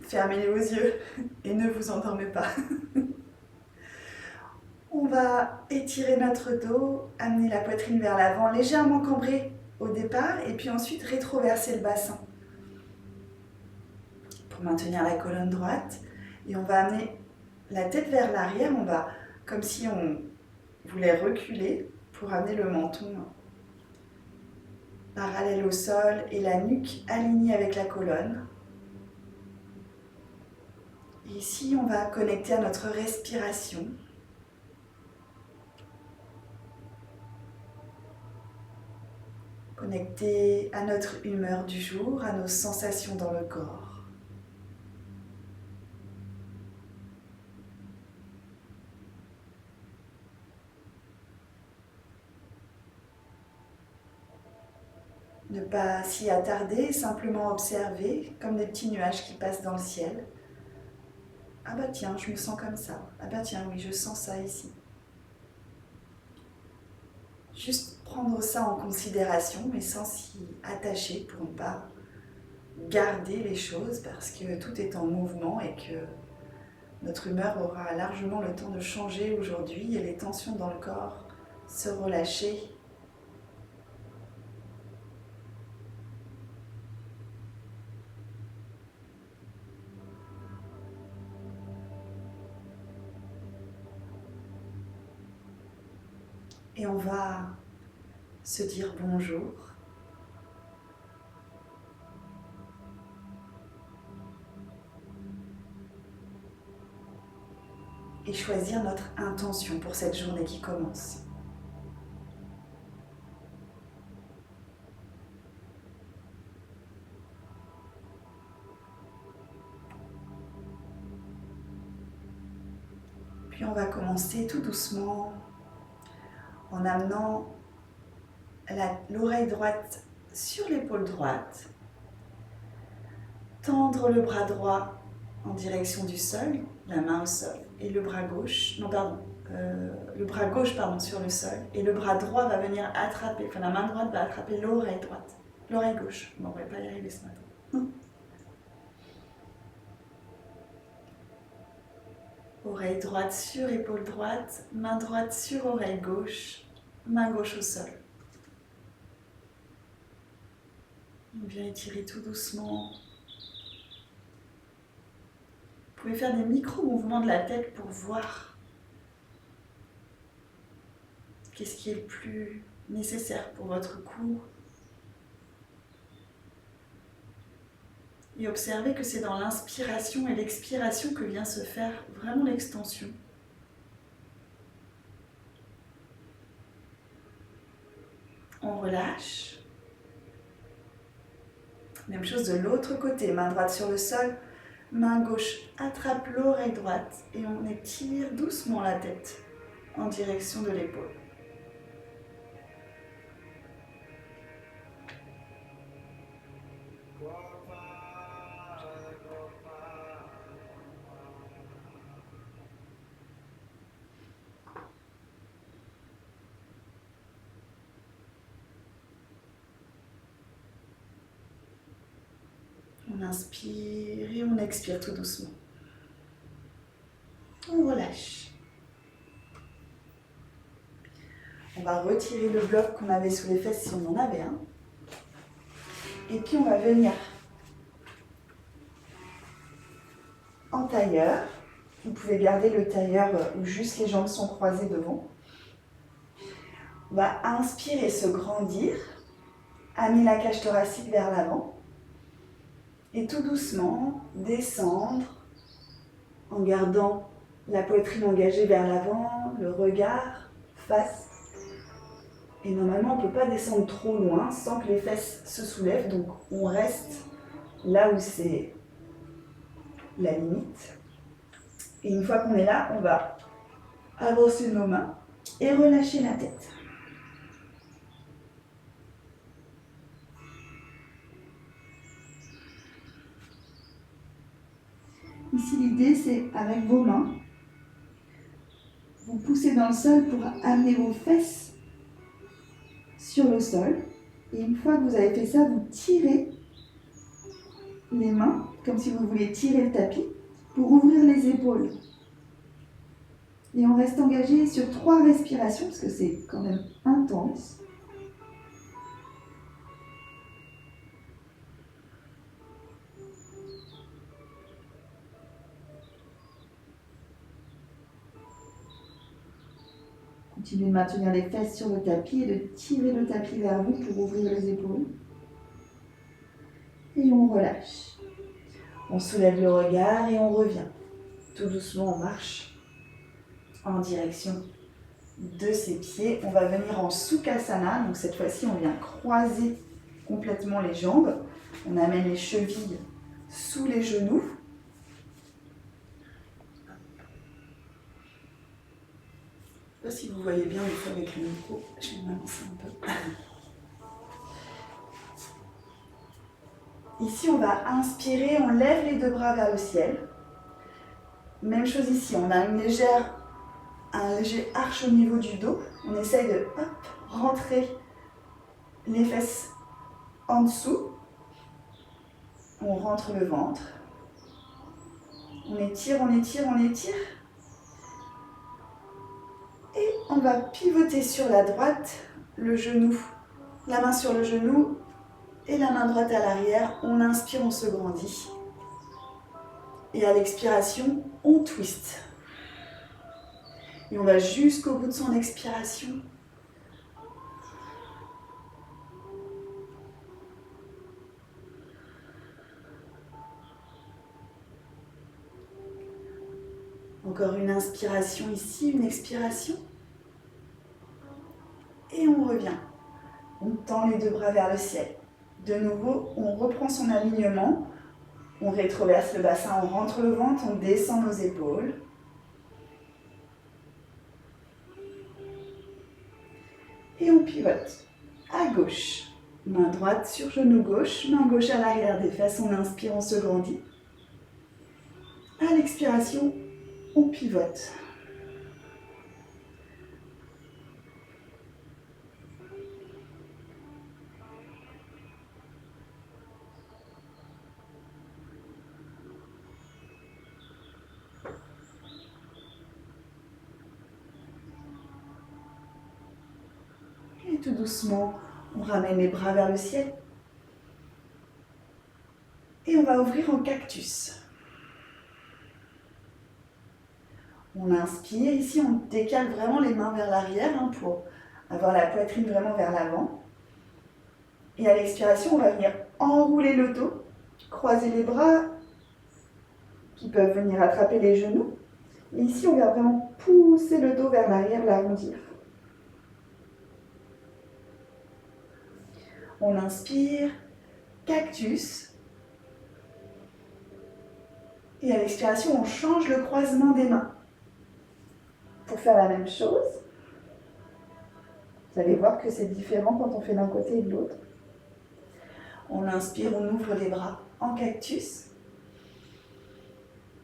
fermez vos yeux et ne vous endormez pas. On va étirer notre dos, amener la poitrine vers l'avant, légèrement cambrée au départ, et puis ensuite rétroverser le bassin pour maintenir la colonne droite. Et on va amener la tête vers l'arrière, on va, comme si on voulait reculer pour amener le menton parallèle au sol et la nuque alignée avec la colonne. Et ici, on va connecter à notre respiration. Connecter à notre humeur du jour, à nos sensations dans le corps. Ne pas s'y attarder, simplement observer comme des petits nuages qui passent dans le ciel. Ah bah tiens, je me sens comme ça. Ah bah tiens, oui, je sens ça ici. Juste prendre ça en considération, mais sans s'y attacher pour ne pas garder les choses, parce que tout est en mouvement et que notre humeur aura largement le temps de changer aujourd'hui et les tensions dans le corps se relâcher. Et on va se dire bonjour. Et choisir notre intention pour cette journée qui commence. Puis on va commencer tout doucement en amenant l'oreille droite sur l'épaule droite, tendre le bras droit en direction du sol, la main au sol, et le bras gauche, le bras gauche sur le sol, et le bras droit va venir attraper, la main droite va attraper l'oreille droite, l'oreille gauche. Bon, on ne va pas y arriver ce matin. Oreille droite sur épaule droite, main droite sur oreille gauche, main gauche au sol. On vient étirer tout doucement. Vous pouvez faire des micro-mouvements de la tête pour voir qu'est-ce qui est le plus nécessaire pour votre cou. Et observez que c'est dans l'inspiration et l'expiration que vient se faire vraiment l'extension. On relâche. Même chose de l'autre côté, main droite sur le sol, main gauche attrape l'oreille droite et on étire doucement la tête en direction de l'épaule. On inspire et on expire tout doucement. On relâche. On va retirer le bloc qu'on avait sous les fesses si on en avait un. Et puis on va venir en tailleur. Vous pouvez garder le tailleur où juste les jambes sont croisées devant. On va inspirer, se grandir, amener la cage thoracique vers l'avant. Et tout doucement, descendre en gardant la poitrine engagée vers l'avant, le regard face. Et normalement, on ne peut pas descendre trop loin sans que les fesses se soulèvent. Donc, on reste là où c'est la limite. Et une fois qu'on est là, on va avancer nos mains et relâcher la tête. Ici, l'idée, c'est avec vos mains, vous poussez dans le sol pour amener vos fesses sur le sol. Et une fois que vous avez fait ça, vous tirez les mains, comme si vous voulez tirer le tapis, pour ouvrir les épaules. Et on reste engagé sur 3 respirations, parce que c'est quand même intense. Continuez de maintenir les fesses sur le tapis et de tirer le tapis vers vous pour ouvrir les épaules. Et on relâche. On soulève le regard et on revient. Tout doucement, on marche en direction de ses pieds. On va venir en Sukhasana. Donc cette fois-ci, on vient croiser complètement les jambes. On amène les chevilles sous les genoux. Je ne sais pas si vous voyez bien une fois avec le micro. Je vais m'avancer un peu. Ici, on va inspirer, on lève les 2 bras vers le ciel. Même chose ici, on a un léger arche au niveau du dos. On essaye de rentrer les fesses en dessous. On rentre le ventre. On étire, on étire, on étire. Et on va pivoter sur la droite, le genou, la main sur le genou et la main droite à l'arrière. On inspire, on se grandit. Et à l'expiration, on twist. Et on va jusqu'au bout de son expiration. Encore une inspiration ici, une expiration. Et on revient. On tend les 2 bras vers le ciel. De nouveau, on reprend son alignement. On rétroverse le bassin, on rentre le ventre, on descend nos épaules. Et on pivote à gauche. Main droite sur genou gauche, main gauche à l'arrière des fesses. On inspire, on se grandit. À l'expiration, on pivote. Et tout doucement, on ramène les bras vers le ciel. Et on va ouvrir en cactus. On inspire. Ici, on décale vraiment les mains vers l'arrière pour avoir la poitrine vraiment vers l'avant. Et à l'expiration, on va venir enrouler le dos, croiser les bras qui peuvent venir attraper les genoux. Et ici, on va vraiment pousser le dos vers l'arrière, l'arrondir. On inspire, cactus. Et à l'expiration, on change le croisement des mains. Pour faire la même chose, vous allez voir que c'est différent quand on fait d'un côté et de l'autre. On inspire, on ouvre les bras en cactus.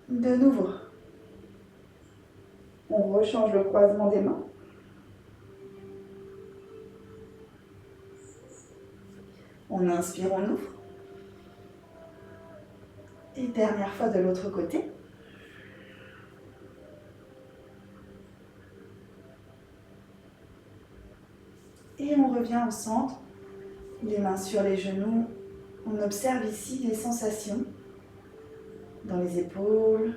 De nouveau, on rechange le croisement des mains. On inspire, on ouvre. Et dernière fois de l'autre côté. Et on revient au centre, les mains sur les genoux. On observe ici les sensations dans les épaules.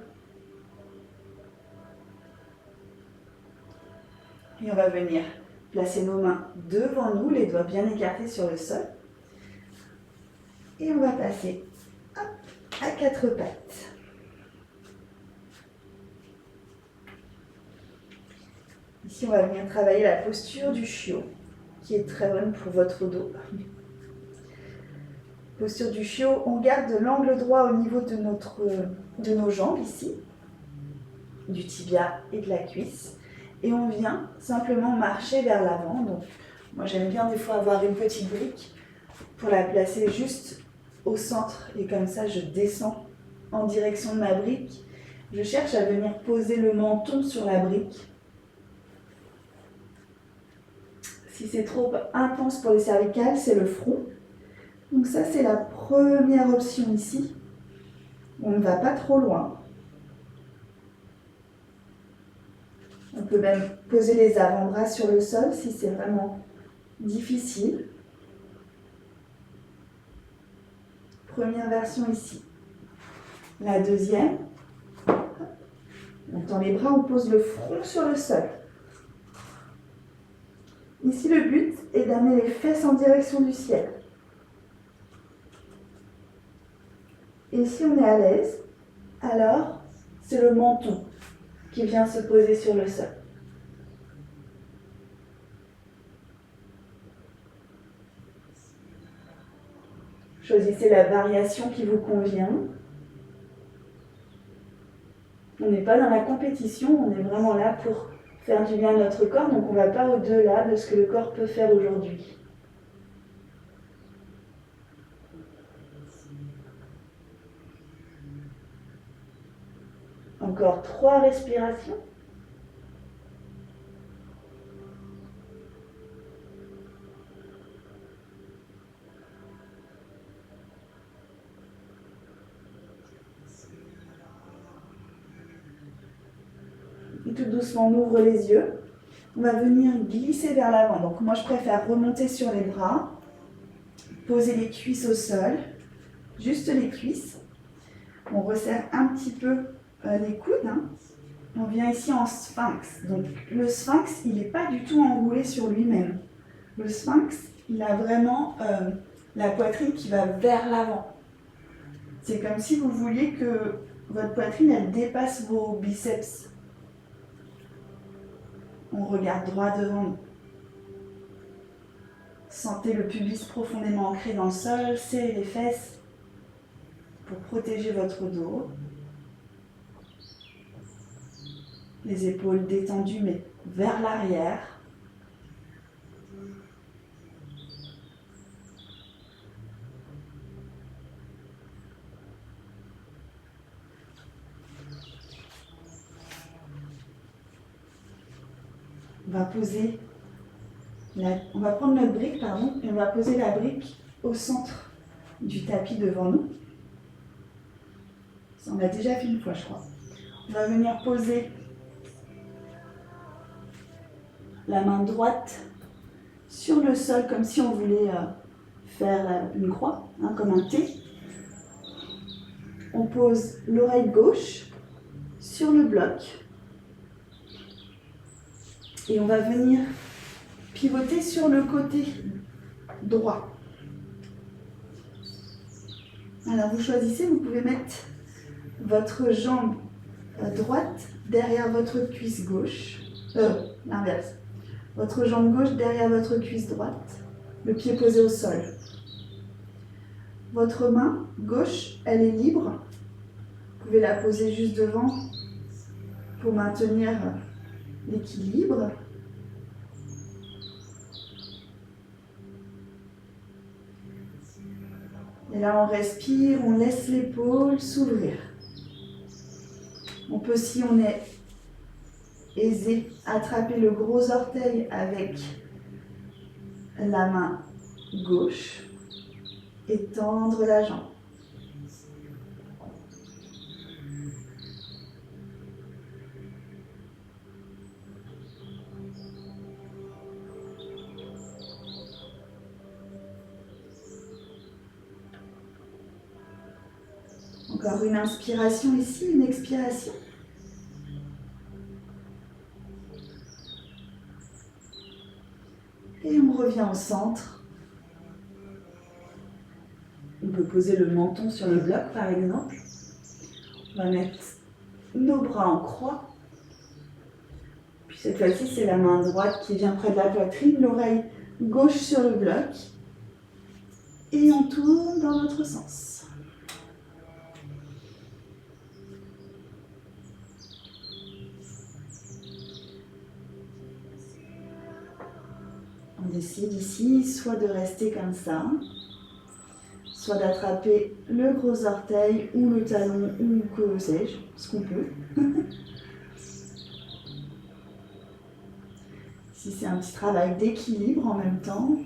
Et on va venir placer nos mains devant nous, les doigts bien écartés sur le sol. Et on va passer à 4 pattes. Ici, on va venir travailler la posture du chiot, qui est très bonne pour votre dos. Posture du chiot, on garde l'angle droit au niveau de nos jambes ici, du tibia et de la cuisse. Et on vient simplement marcher vers l'avant. Donc, moi, j'aime bien des fois avoir une petite brique pour la placer juste au centre. Et comme ça, je descends en direction de ma brique. Je cherche à venir poser le menton sur la brique. Si c'est trop intense pour les cervicales, c'est le front. Donc ça, c'est la première option ici. On ne va pas trop loin. On peut même poser les avant-bras sur le sol si c'est vraiment difficile. Première version ici. La deuxième, on tend les bras, on pose le front sur le sol. Ici, le but est d'amener les fesses en direction du ciel. Et si on est à l'aise, alors c'est le menton qui vient se poser sur le sol. Choisissez la variation qui vous convient. On n'est pas dans la compétition, on est vraiment là pour faire du bien à notre corps, donc on ne va pas au-delà de ce que le corps peut faire aujourd'hui. Encore 3 respirations. Et tout doucement, on ouvre les yeux. On va venir glisser vers l'avant. Donc moi, je préfère remonter sur les bras, poser les cuisses au sol, juste les cuisses. On resserre un petit peu les coudes. On vient ici en sphinx. Donc le sphinx, il n'est pas du tout enroulé sur lui-même. Le sphinx, il a vraiment la poitrine qui va vers l'avant. C'est comme si vous vouliez que votre poitrine, elle dépasse vos biceps. On regarde droit devant nous. Sentez le pubis profondément ancré dans le sol, serrez les fesses pour protéger votre dos. Les épaules détendues mais vers l'arrière. On va prendre notre brique, et on va poser la brique au centre du tapis devant nous. Ça, on l'a déjà fait une fois, je crois. On va venir poser la main droite sur le sol, comme si on voulait faire une croix, comme un T. On pose l'oreille gauche sur le bloc. Et on va venir pivoter sur le côté droit. Alors vous choisissez, vous pouvez mettre votre jambe droite derrière votre cuisse gauche. L'inverse. Votre jambe gauche derrière votre cuisse droite, le pied posé au sol. Votre main gauche, elle est libre. Vous pouvez la poser juste devant pour maintenir l'équilibre. Et là, on respire, on laisse l'épaule s'ouvrir. On peut, si on est aisé, attraper le gros orteil avec la main gauche et tendre la jambe. Encore une inspiration ici, une expiration. Et on revient au centre. On peut poser le menton sur le bloc par exemple. On va mettre nos bras en croix. Puis cette fois-ci, c'est la main droite qui vient près de la poitrine, l'oreille gauche sur le bloc. Et on tourne dans l'autre sens. On décide ici soit de rester comme ça, soit d'attraper le gros orteil ou le talon ou que sais-je, ce qu'on peut. Si c'est un petit travail d'équilibre en même temps.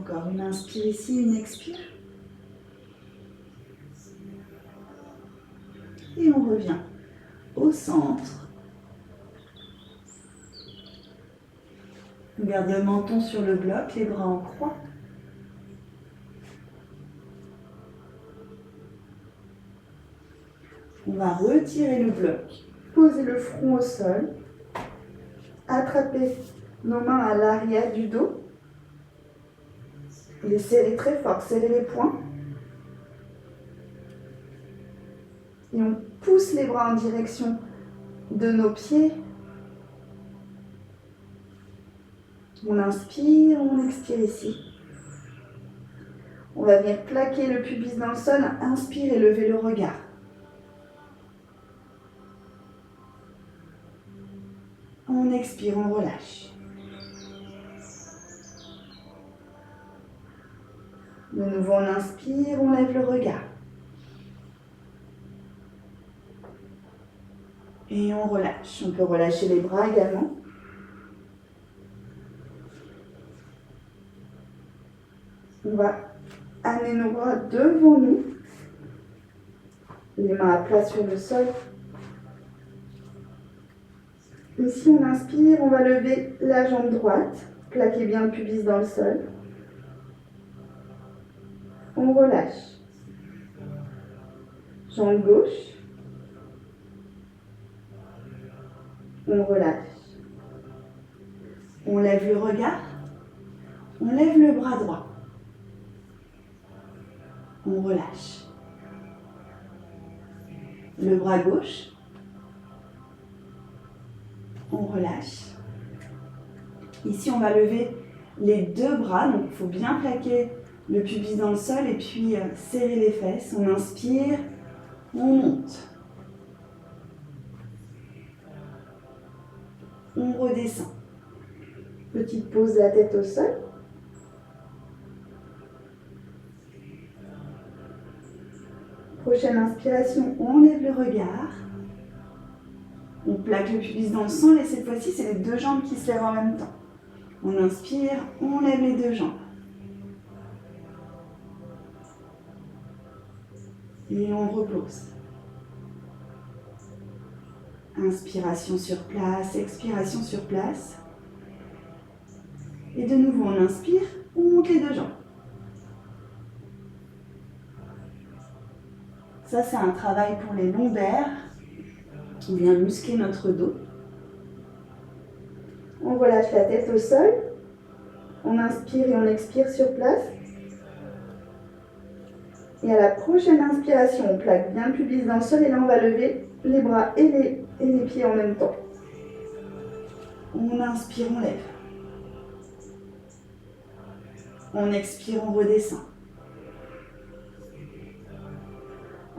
Encore une inspire ici, une expire. Et on revient au centre. On garde le menton sur le bloc, les bras en croix. On va retirer le bloc, poser le front au sol, attraper nos mains à l'arrière du dos. Les serrer très fort, serrer les poings. Et on pousse les bras en direction de nos pieds. On inspire, on expire ici. On va venir plaquer le pubis dans le sol, inspire et lever le regard. On expire, on relâche. De nouveau, on inspire, on lève le regard. Et on relâche. On peut relâcher les bras également. On va amener nos bras devant nous. Les mains à plat sur le sol. Ici, on inspire, on va lever la jambe droite. Plaquez bien le pubis dans le sol. On relâche. Jambe gauche. On relâche. On lève le regard. On lève le bras droit. On relâche. Le bras gauche. On relâche. Ici, on va lever les deux bras. Donc, il faut bien plaquer le pubis dans le sol et puis serrer les fesses. On inspire, on monte. On redescend. Petite pause de la tête au sol. Prochaine inspiration, on lève le regard. On plaque le pubis dans le sol et cette fois-ci, c'est les deux jambes qui se lèvent en même temps. On inspire, on lève les deux jambes. Et on repose. Inspiration sur place, expiration sur place. Et de nouveau, on inspire, on monte les deux jambes. Ça, c'est un travail pour les lombaires qui vient muscler notre dos. On relâche la tête au sol. On inspire et on expire sur place. Et à la prochaine inspiration, on plaque bien le pubis dans le sol et là, on va lever les bras et les pieds en même temps. On inspire, on lève. On expire, on redescend.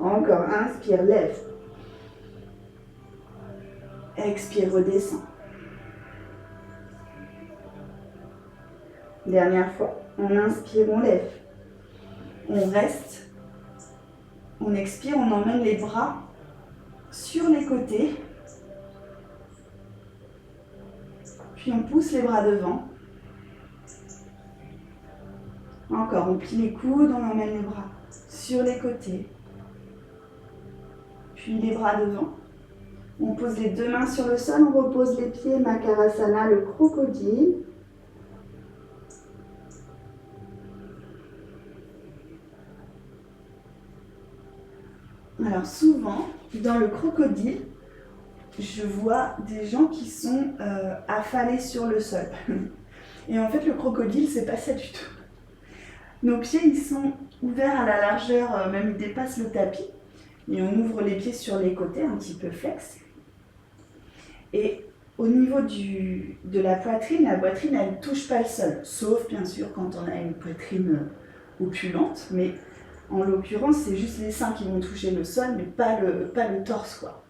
Encore, inspire, lève. Expire, redescend. Dernière fois. On inspire, on lève. On reste. On expire, on emmène les bras sur les côtés. Puis on pousse les bras devant. Encore, on plie les coudes, on emmène les bras sur les côtés. Puis les bras devant. On pose les deux mains sur le sol, on repose les pieds, Makarasana, le crocodile. Alors souvent, dans le crocodile, je vois des gens qui sont affalés sur le sol. Et en fait, le crocodile, c'est pas ça du tout. Nos pieds, ils sont ouverts à la largeur, même ils dépassent le tapis. Et on ouvre les pieds sur les côtés, un petit peu flex. Et au niveau de la poitrine, elle ne touche pas le sol. Sauf, bien sûr, quand on a une poitrine opulente. Mais en l'occurrence, c'est juste les seins qui vont toucher le sol, mais pas le torse, quoi.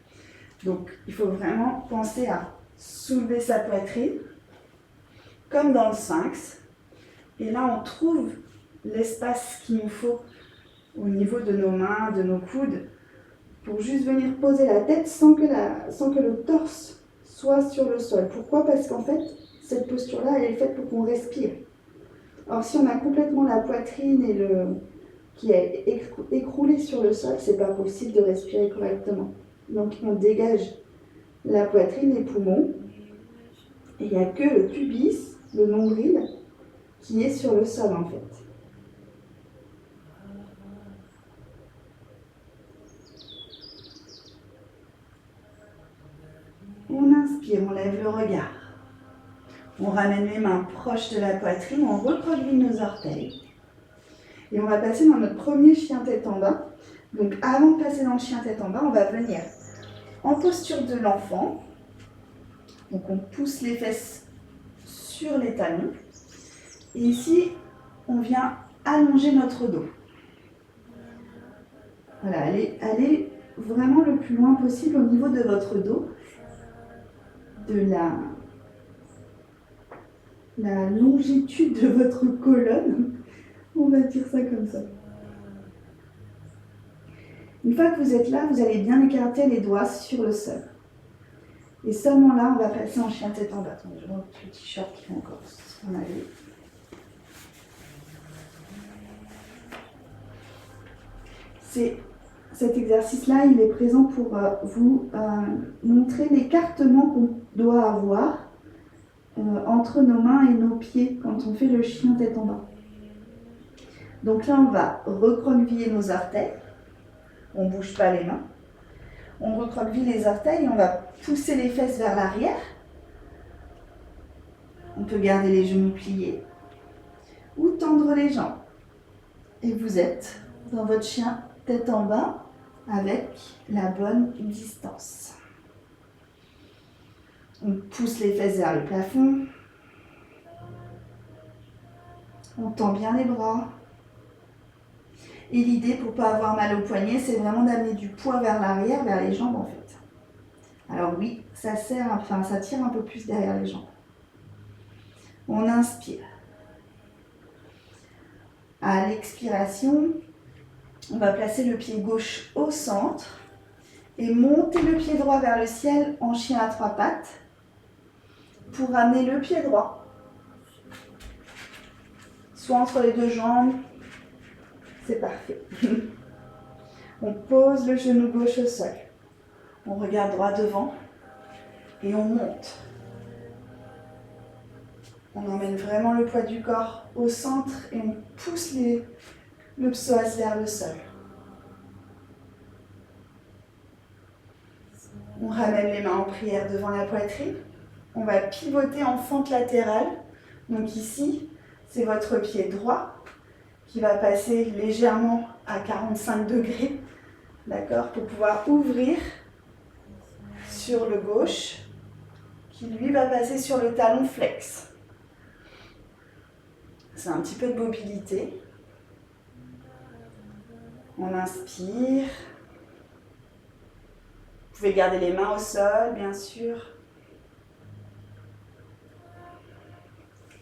Donc, il faut vraiment penser à soulever sa poitrine, comme dans le sphinx. Et là, on trouve l'espace qu'il nous faut au niveau de nos mains, de nos coudes, pour juste venir poser la tête sans que le torse soit sur le sol. Pourquoi? Parce qu'en fait, cette posture-là, elle est faite pour qu'on respire. Alors si on a complètement la poitrine qui est écroulée sur le sol, c'est pas possible de respirer correctement. Donc on dégage la poitrine, les poumons, et il n'y a que le pubis, le nombril, qui est sur le sol en fait. On inspire, on lève le regard. On ramène les mains proches de la poitrine, on recroqueville nos orteils. Et on va passer dans notre premier chien tête en bas. Donc avant de passer dans le chien tête en bas, on va venir en posture de l'enfant. Donc on pousse les fesses sur les talons. Et ici, on vient allonger notre dos. Voilà, allez vraiment le plus loin possible au niveau de votre dos, de la longitude de votre colonne. On va dire ça comme ça. Une fois que vous êtes là, vous allez bien écarter les doigts sur le sol. Et seulement là, on va passer en chien tête en bas. Attendez, je vois le t-shirt qui fait encore ce qu'on avait. Cet exercice-là, il est présent pour vous montrer l'écartement qu'on doit avoir entre nos mains et nos pieds quand on fait le chien tête en bas. Donc là, on va recroqueviller nos orteils. On ne bouge pas les mains. On recroqueville les orteils et on va pousser les fesses vers l'arrière. On peut garder les genoux pliés ou tendre les jambes. Et vous êtes dans votre chien tête en bas avec la bonne distance. On pousse les fesses vers le plafond. On tend bien les bras. Et l'idée, pour ne pas avoir mal au poignet, c'est vraiment d'amener du poids vers l'arrière, vers les jambes en fait. Alors oui, ça tire un peu plus derrière les jambes. On inspire. À l'expiration, on va placer le pied gauche au centre et monter le pied droit vers le ciel en chien à trois pattes pour ramener le pied droit, soit entre les deux jambes. C'est parfait. On pose le genou gauche au sol. On regarde droit devant et on monte. On emmène vraiment le poids du corps au centre et on pousse le psoas vers le sol. On ramène les mains en prière devant la poitrine. On va pivoter en fente latérale. Donc ici, c'est votre pied droit qui va passer légèrement à 45 degrés, d'accord, pour pouvoir ouvrir sur le gauche, qui lui va passer sur le talon flex. C'est un petit peu de mobilité. On inspire. Vous pouvez garder les mains au sol, bien sûr.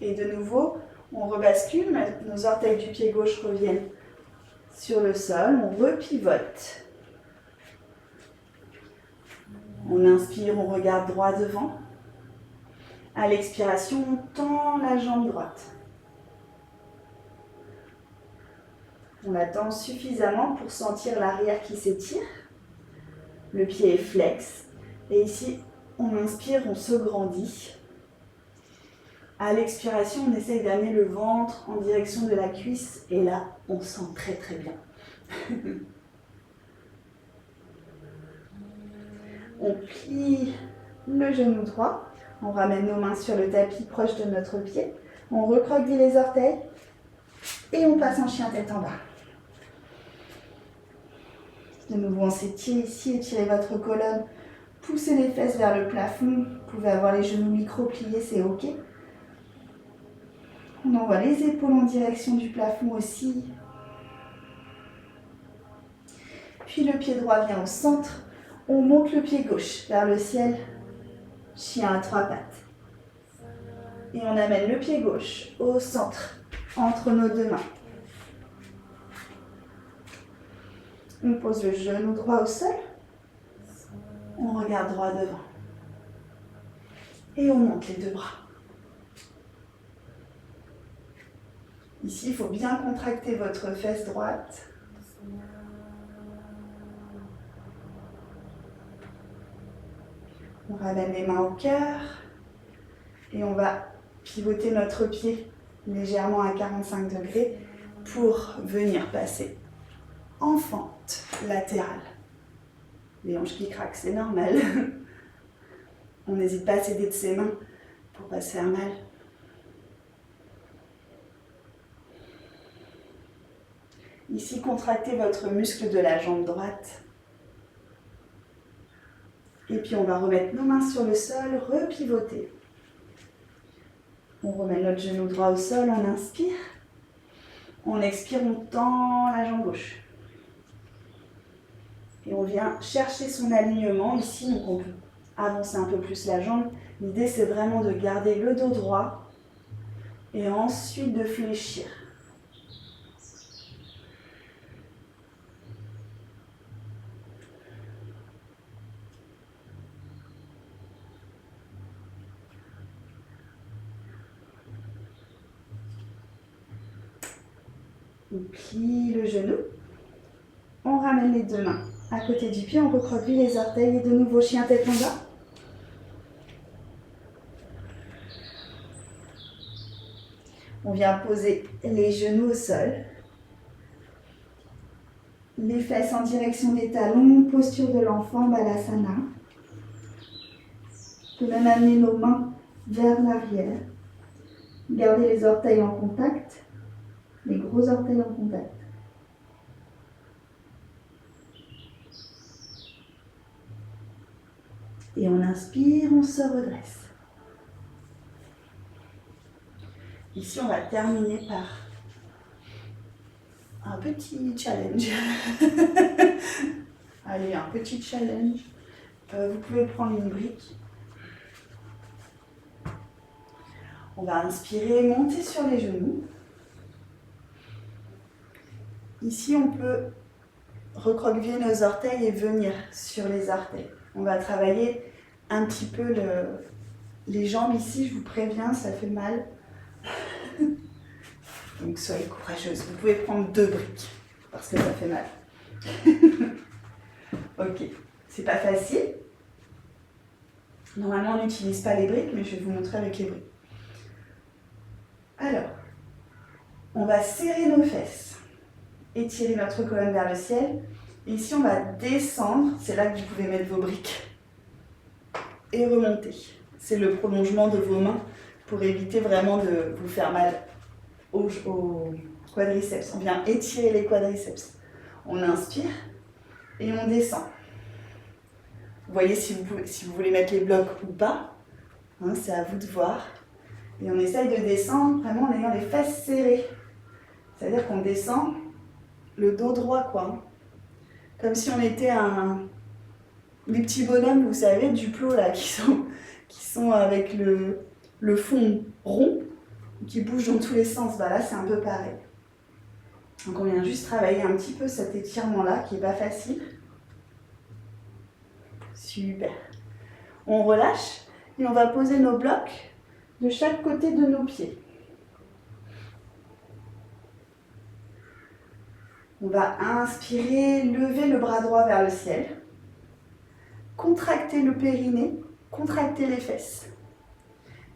Et de nouveau, on rebascule, nos orteils du pied gauche reviennent sur le sol, on repivote. On inspire, on regarde droit devant. À l'expiration, on tend la jambe droite. On attend suffisamment pour sentir l'arrière qui s'étire. Le pied est flex. Et ici, on inspire, on se grandit. À l'expiration, on essaye d'amener le ventre en direction de la cuisse. Et là, on sent très très bien. On plie le genou droit. On ramène nos mains sur le tapis proche de notre pied. On recroqueville les orteils. Et on passe en chien tête en bas. De nouveau, on s'étire ici, étirez votre colonne. Poussez les fesses vers le plafond. Vous pouvez avoir les genoux micro-pliés, c'est OK. On envoie les épaules en direction du plafond aussi. Puis le pied droit vient au centre. On monte le pied gauche vers le ciel. Chien à trois pattes. Et on amène le pied gauche au centre, entre nos deux mains. On pose le genou droit au sol. On regarde droit devant. Et on monte les deux bras. Ici, il faut bien contracter votre fesse droite. On ramène les mains au cœur et on va pivoter notre pied légèrement à 45 degrés pour venir passer en fente latérale. Les hanches qui craquent, c'est normal. On n'hésite pas à s'aider de ses mains pour ne pas se faire mal. Ici, contractez votre muscle de la jambe droite. Et puis on va remettre nos mains sur le sol, repivoter. On remet notre genou droit au sol, on inspire. On expire, on tend la jambe gauche. Et on vient chercher son alignement ici, donc on peut avancer un peu plus la jambe. L'idée c'est vraiment de garder le dos droit et ensuite de fléchir. On plie le genou, on ramène les deux mains à côté du pied, on recroqueville les orteils et de nouveau chien tête en bas. On vient poser les genoux au sol, les fesses en direction des talons, posture de l'enfant, Balasana. On peut même amener nos mains vers l'arrière, garder les orteils en contact, les gros orteils en contact. Et on inspire, on se redresse. Ici, on va terminer par un petit challenge. Allez, un petit challenge. Vous pouvez prendre une brique. On va inspirer, monter sur les genoux. Ici, on peut recroqueviller nos orteils et venir sur les orteils. On va travailler un petit peu les jambes ici, je vous préviens, ça fait mal. Donc soyez courageuse. Vous pouvez prendre 2 briques parce que ça fait mal. Ok, c'est pas facile. Normalement, on n'utilise pas les briques, mais je vais vous montrer avec les briques. Alors, on va serrer nos fesses, étirer notre colonne vers le ciel. Et ici, on va descendre. C'est là que vous pouvez mettre vos briques. Et remonter. C'est le prolongement de vos mains pour éviter vraiment de vous faire mal au quadriceps. On vient étirer les quadriceps. On inspire et on descend. Vous voyez si vous voulez mettre les blocs ou pas. Hein, c'est à vous de voir. Et on essaye de descendre vraiment en ayant les fesses serrées. C'est-à-dire qu'on descend le dos droit, quoi. Comme si on était des petits bonhommes, vous savez, du plot là, qui sont avec le fond rond, qui bougent dans tous les sens. Bah là, c'est un peu pareil. Donc on vient juste travailler un petit peu cet étirement-là, qui n'est pas facile. Super. On relâche et on va poser nos blocs de chaque côté de nos pieds. On va inspirer, lever le bras droit vers le ciel. Contracter le périnée, contracter les fesses.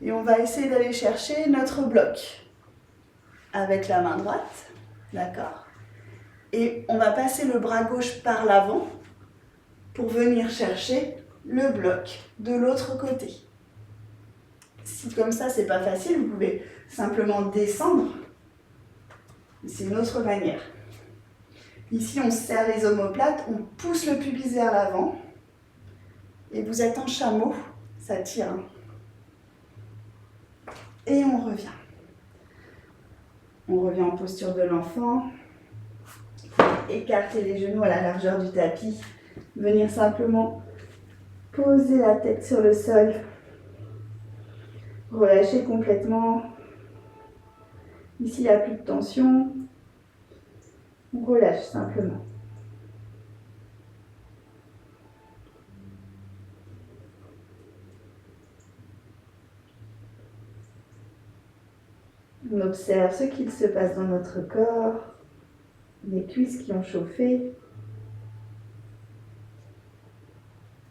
Et on va essayer d'aller chercher notre bloc avec la main droite, d'accord? Et on va passer le bras gauche par l'avant pour venir chercher le bloc de l'autre côté. Si comme ça, c'est pas facile, vous pouvez simplement descendre. C'est une autre manière. Ici, on serre les omoplates, on pousse le pubis vers l'avant. Et vous êtes en chameau, ça tire. Et on revient. On revient en posture de l'enfant. Écarter les genoux à la largeur du tapis. Venir simplement poser la tête sur le sol. Relâcher complètement. Ici, il n'y a plus de tension. On relâche simplement. On observe ce qu'il se passe dans notre corps, les cuisses qui ont chauffé.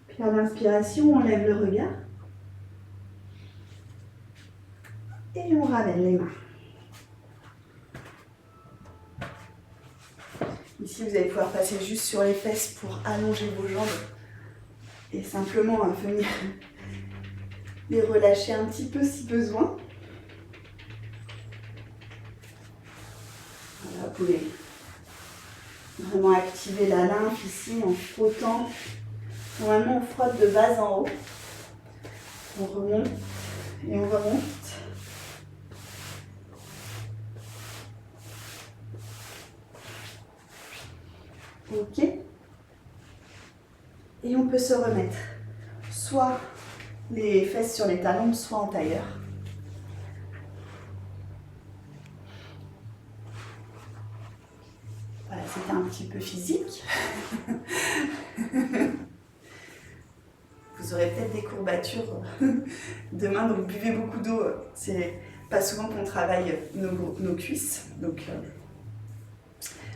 Puis à l'inspiration, on lève le regard et on ramène les mains. Ici, vous allez pouvoir passer juste sur les fesses pour allonger vos jambes et simplement venir les relâcher un petit peu si besoin. Voilà, vous pouvez vraiment activer la lymphe ici en frottant. Normalement, on frotte de bas en haut. On remonte et on remonte. Ok. Et on peut se remettre soit les fesses sur les talons, soit en tailleur. Voilà, c'était un petit peu physique. Vous aurez peut-être des courbatures demain, donc buvez beaucoup d'eau. C'est pas souvent qu'on travaille nos cuisses, donc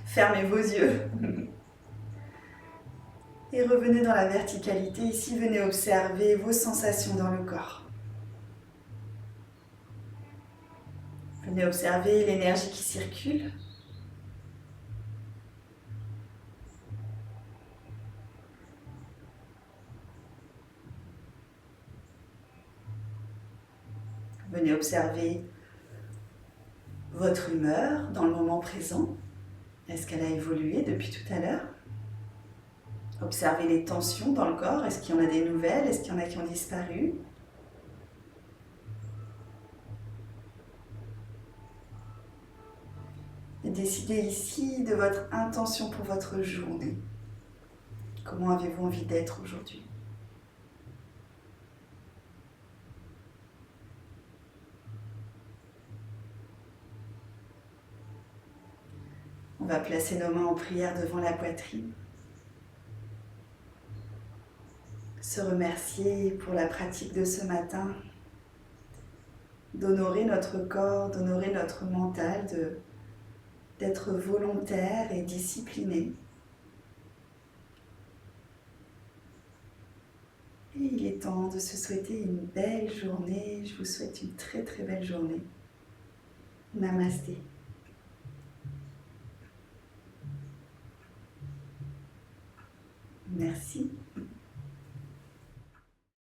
fermez vos yeux. Et revenez dans la verticalité. Ici, venez observer vos sensations dans le corps. Venez observer l'énergie qui circule. Venez observer votre humeur dans le moment présent. Est-ce qu'elle a évolué depuis tout à l'heure? Observez les tensions dans le corps. Est-ce qu'il y en a des nouvelles? Est-ce qu'il y en a qui ont disparu? Et décidez ici de votre intention pour votre journée. Comment avez-vous envie d'être aujourd'hui? On va placer nos mains en prière devant la poitrine. Se remercier pour la pratique de ce matin, d'honorer notre corps, d'honorer notre mental, d'être volontaire et discipliné. Et il est temps de se souhaiter une belle journée. Je vous souhaite une très très belle journée. Namasté. Merci.